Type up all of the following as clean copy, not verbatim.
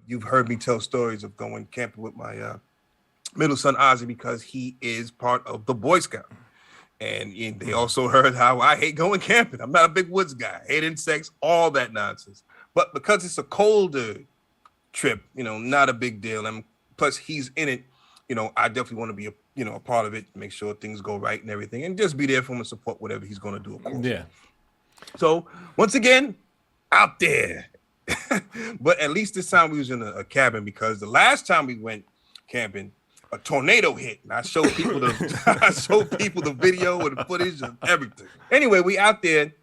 you've heard me tell stories of going camping with my middle son Ozzy because he is part of the Boy Scout. And they also heard how I hate going camping. I'm not a big woods guy. Hate insects, all that nonsense. But because it's a colder trip, not a big deal. And plus he's in it, I definitely want to be a part of it, make sure things go right and everything, and just be there for him and support whatever he's going to do, of course. Yeah. So once again, out there. But at least this time we was in a cabin, because the last time we went camping, a tornado hit, and I showed people the video and the footage and everything. Anyway, we out there,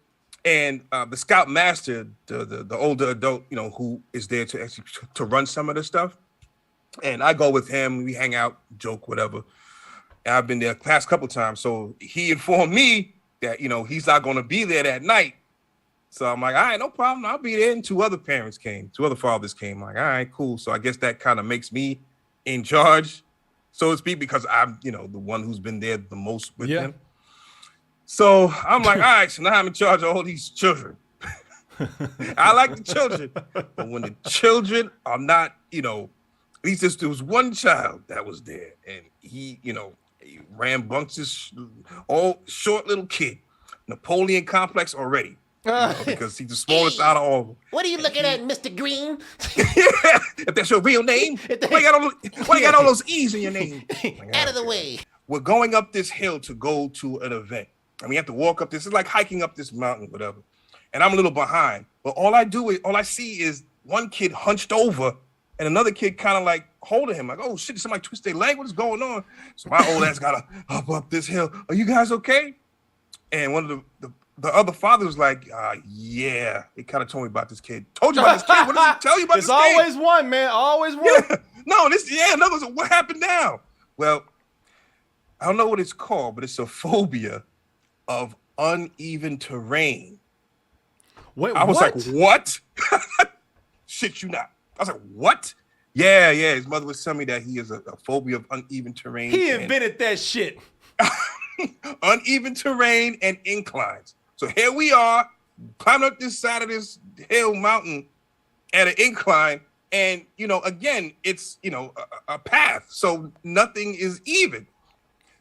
and the scout master, the older adult, who is there to actually to run some of the stuff, and I go with him. We hang out, joke, whatever. And I've been there the past couple times, so he informed me that he's not going to be there that night. So I'm like, all right, no problem, I'll be there. And two other fathers came. Like, all right, cool. So I guess that kind of makes me in charge, so to speak, because I'm, the one who's been there the most with him. So I'm like, all right, so now I'm in charge of all these children. I like the children, but when the children are not, at least there was one child that was there, and he rambunctious, all short little kid, Napoleon complex already. Because he's the smallest out of all of them. What are you looking at, Mr. Green? If that's your real name, why you got all those E's in your name? Out of the way. We're going up this hill to go to an event, and we have to walk up this. It's like hiking up this mountain, whatever. And I'm a little behind, but all I see is one kid hunched over, and another kid kind of like holding him, like, oh shit, did somebody twist their leg? What is going on? So my old ass gotta up this hill. Are you guys okay? And one of the other father was like, yeah. He kind of told me about this kid. Told you about this kid. What did he tell you about this kid? It's always one, man. Always one. Yeah. No, in other words, what happened now? Well, I don't know what it's called, but it's a phobia of uneven terrain. Wait, I was like, what? Shit you not. I was like, what? Yeah. His mother was telling me that he is a phobia of uneven terrain. He invented that shit. Uneven terrain and inclines. So here we are, climbing up this side of this hill mountain at an incline. And, again, it's, a path. So nothing is even.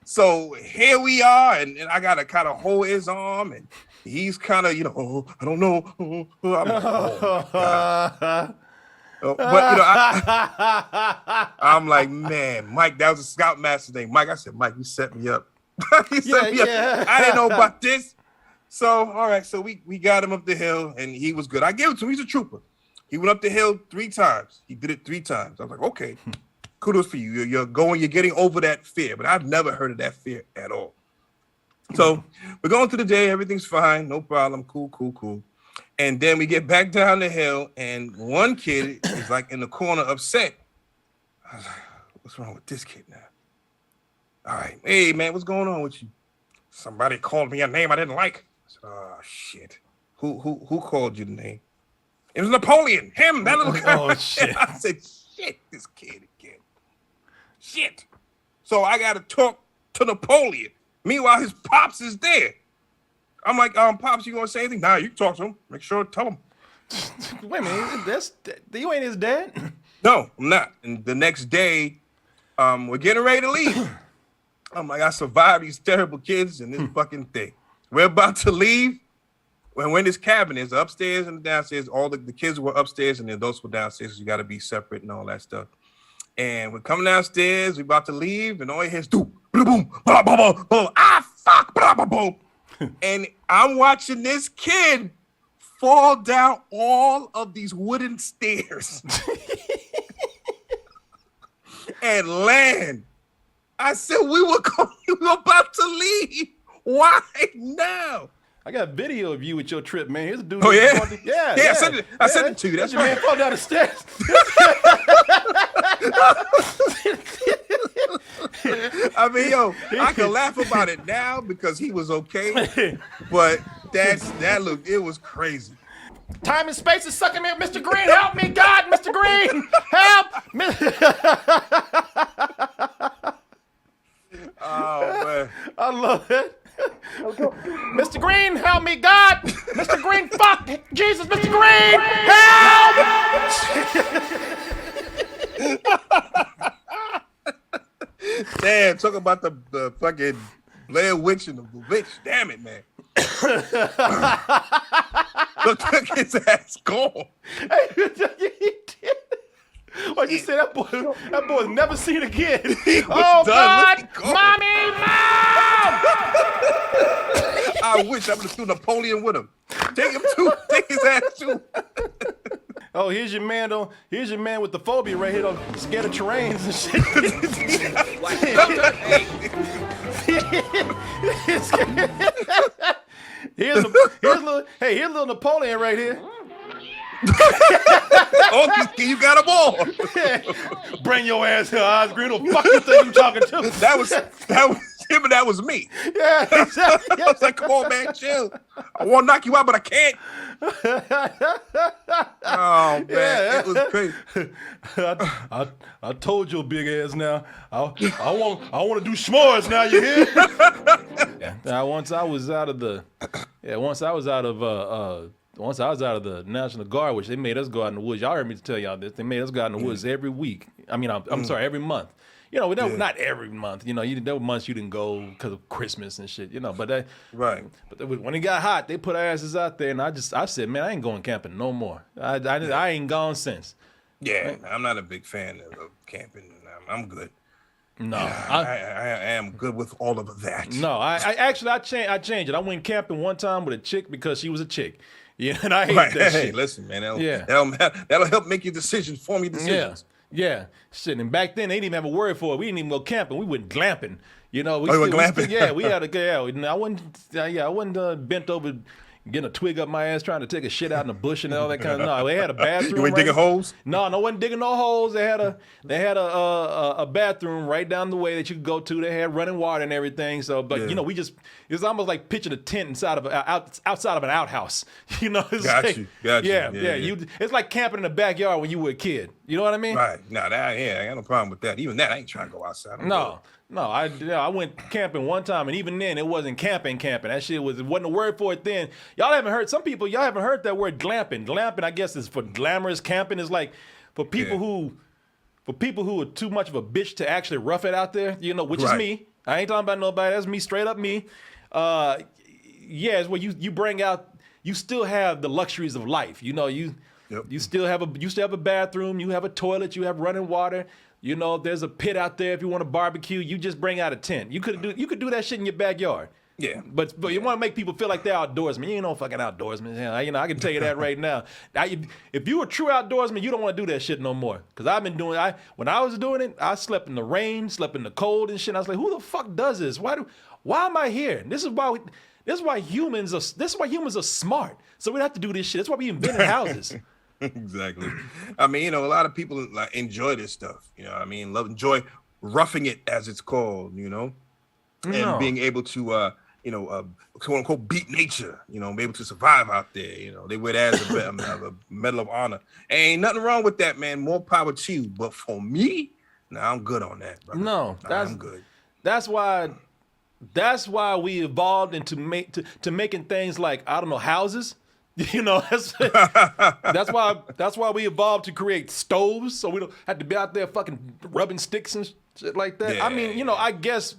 So here we are. And I got to kind of hold his arm. And he's kind of, I don't know. I'm like, oh, God. But, I'm like, man, Mike, that was a scoutmaster's name. Mike, I said, Mike, you set me up. He set me up. I didn't know about this. So, all right. So we got him up the hill, and he was good. I gave it to him. He's a trooper. He went up the hill 3 times. He did it 3 times. I was like, okay, kudos for you. You're getting over that fear. But I've never heard of that fear at all. So we're going through the day. Everything's fine. No problem. Cool. And then we get back down the hill, and one kid is like in the corner upset. I was like, what's wrong with this kid now? All right. Hey, man, what's going on with you? Somebody called me a name I didn't like. I said, oh, shit. Who called you the name? It was Napoleon. Him, that little guy. Oh, shit. I said, shit, this kid again. Shit. So I got to talk to Napoleon. Meanwhile, his pops is there. I'm like, Pops, you going to say anything? Nah, you can talk to him. Make sure to tell him. Wait a minute. You ain't his dad? No, I'm not. And the next day, we're getting ready to leave. I'm like, I survived these terrible kids and this fucking thing. We're about to leave. When we're in this cabin, there's the upstairs and the downstairs. All the kids were upstairs and the adults were downstairs. So you got to be separate and all that stuff. And we're coming downstairs. We're about to leave. And all you hear is, boom, boom, blah, blah, blah, blah. Ah, fuck, blah, blah, blah. And I'm watching this kid fall down all of these wooden stairs and land. I said, we were about to leave. Why now? I got a video of you with your trip, man. Here's a dude. Oh, yeah? Yeah. I sent it to you. That's your right. man fall down the stairs. I mean, I can laugh about it now because he was okay. But it was crazy. Time and space is sucking me up. Mr. Green, help me, God. Mr. Green, help. Oh, man. I love it. Mr. Green, help me, God. Mr. Green, fuck. Jesus, Mr. Green, help. Damn, talk about the fucking Blair Witch and the witch. Damn it, man. Look his ass gone. What you say? That boy's never seen again. He was Oh done. God, Look, he gone. mommy, mom! I wish I would have threw Napoleon with him. Take his ass too. Oh, here's your man though. Here's your man with the phobia right here, though, scared of terrains and shit. here's little Napoleon right here. Oh, you got them all. Bring your ass here, Oz Green. Who the fuck you think you talking to? That was him, and that was me. Yeah, exactly. I was like, come on, man, chill. I want to knock you out, but I can't. Oh, man, it was crazy. I told your big ass now. I want to do s'mores now. You hear? Yeah. Now, once I was out of the National Guard, which they made us go out in the woods. Y'all heard me tell y'all this. They made us go out in the woods every week. I mean, I'm sorry, every month. You know, not every month. You know, there were months you didn't go because of Christmas and shit. You know, but Right. But when it got hot, they put our asses out there, and I said, man, I ain't going camping no more. I ain't gone since. Yeah, I'm not a big fan of camping. I'm good. No, I am good with all of that. No, I changed it. I went camping one time with a chick because she was a chick. Yeah, and I hate that Hey, shit. listen, man. Yeah. That'll help make your decisions, form your decisions. Yeah, shit. And back then they didn't even have a word for it. We didn't even go camping. We went glamping. You know, you went glamping? We had a I wasn't bent over getting a twig up my ass trying to take a shit out in the bush and all that kind of. No, they had a bathroom. You went digging holes? No, wasn't digging no holes. They had a bathroom right down the way that you could go to. They had running water and everything. So, but you know, it was almost like pitching a tent outside of an outhouse. You know, it's Got you. Yeah. Yeah. It's like camping in the backyard when you were a kid. You know what I mean? Right. No, I got no problem with that. Even that, I ain't trying to go outside. No, I went camping one time, and even then, it wasn't camping. That shit wasn't a word for it then. Y'all haven't heard that word glamping. Glamping, I guess, is for glamorous. Camping is like for people who are too much of a bitch to actually rough it out there. You know, which is me. I ain't talking about nobody. That's me, straight up me. It's where you bring out. You still have the luxuries of life. You know, you still have a bathroom. You have a toilet. You have running water. You know, there's a pit out there if you want to barbecue. You just bring out a tent. You could do that shit in your backyard. Yeah. But you want to make people feel like they're outdoorsmen. You ain't no fucking outdoorsman. You know, I can tell you that right now. If you a true outdoorsman, you don't want to do that shit no more. Because I've been doing when I was doing it, I slept in the rain, slept in the cold and shit. And I was like, who the fuck does this? Why am I here? This is why humans are smart. So we have to do this shit. That's why we invented houses. Exactly. I mean, you know, a lot of people like enjoy this stuff. You know what I mean? Enjoy roughing it, as it's called, you know, and being able to, quote unquote, beat nature, you know, be able to survive out there. You know, they wear that as a medal of honor. Ain't nothing wrong with that, man. More power to you. But for me, I'm good on that, brother. No, I'm good. That's why we evolved into making things like, I don't know, houses. You know, that's why we evolved to create stoves, so we don't have to be out there fucking rubbing sticks and shit like that. Yeah. I mean, you know, I guess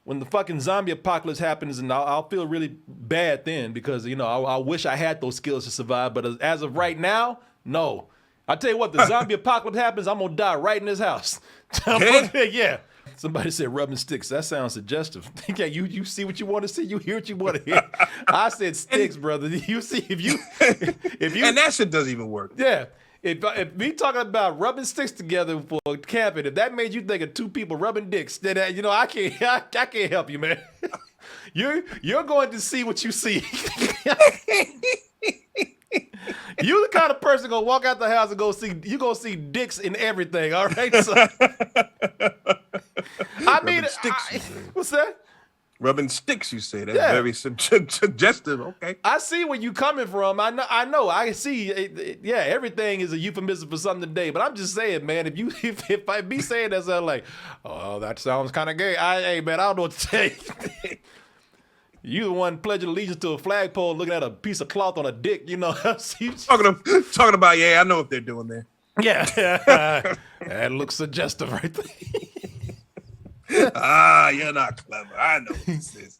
when the fucking zombie apocalypse happens, and I'll feel really bad then because, you know, I wish I had those skills to survive. But as of right now, no. I tell you what, the zombie apocalypse happens, I'm gonna die right in this house. Yeah. Somebody said rubbing sticks. That sounds suggestive. Yeah, you see what you want to see. You hear what you want to hear. I said sticks, brother. You see if you and that shit doesn't even work. Yeah. If we talking about rubbing sticks together for camping, if that made you think of two people rubbing dicks, then you know I can't help you, man. You're going to see what you see. You the kind of person gonna walk out the house and gonna see dicks in everything. All right. So, I mean, what's that? Rubbing sticks, you say. That's very suggestive. Okay. I see where you coming from. I know. I see. Everything is a euphemism for something today. But I'm just saying, man. If I be saying that, I'm like, oh, that sounds kind of gay. Hey, man, I don't know what to tell you. You the one pledging allegiance to a flagpole, looking at a piece of cloth on a dick. You know. talking about. Yeah, I know what they're doing there. Yeah. That looks suggestive right there. Ah, you're not clever. I know what this is.